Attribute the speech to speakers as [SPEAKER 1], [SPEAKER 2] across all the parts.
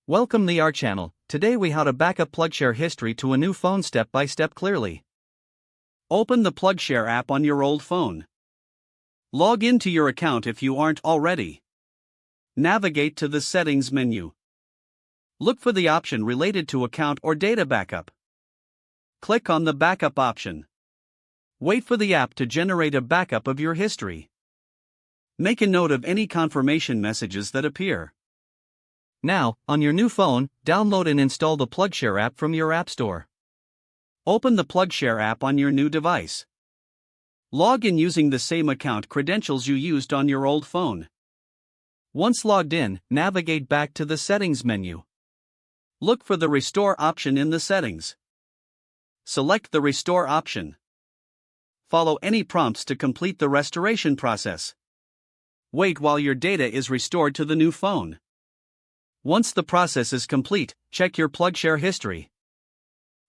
[SPEAKER 1] Welcome to our channel. Today we how to backup PlugShare history to a new phone step by step clearly. Open the PlugShare app on your old phone. Log into your account if you aren't already. Navigate to the settings menu. Look for the option related to account or data backup. Click on the backup option. Wait for the app to generate a backup of your history. Make a note of any confirmation messages that appear. Now, on your new phone, download and install the PlugShare app from your App Store. Open the PlugShare app on your new device. Log in using the same account credentials you used on your old phone. Once logged in, navigate back to the Settings menu. Look for the Restore option in the settings. Select the Restore option. Follow any prompts to complete the restoration process. Wait while your data is restored to the new phone. Once the process is complete, check your PlugShare history.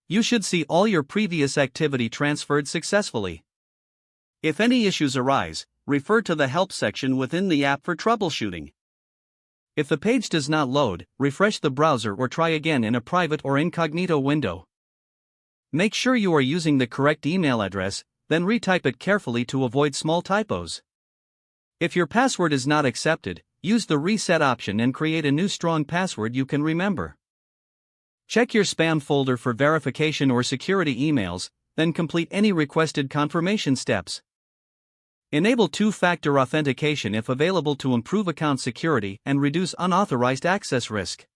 [SPEAKER 1] You should see all your previous activity transferred successfully. If any issues arise, refer to the Help section within the app for troubleshooting. If the page does not load, refresh the browser or try again in a private or incognito window. Make sure you are using the correct email address, then retype it carefully to avoid small typos. If your password is not accepted, use the Reset option and create a new strong password you can remember. Check your spam folder for verification or security emails, then complete any requested confirmation steps. Enable two-factor authentication if available to improve account security and reduce unauthorized access risk.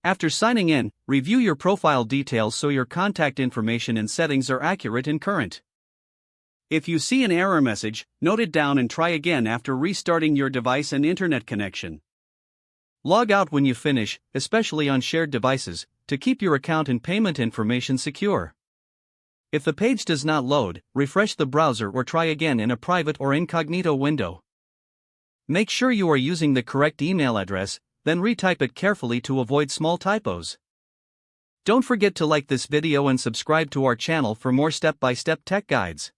[SPEAKER 1] After signing in, review your profile details so your contact information and settings are accurate and current. If you see an error message, note it down and try again after restarting your device and internet connection. Log out when you finish, especially on shared devices, to keep your account and payment information secure. If the page does not load, refresh the browser or try again in a private or incognito window. Make sure you are using the correct email address, then retype it carefully to avoid small typos. Don't forget to like this video and subscribe to our channel for more step-by-step tech guides.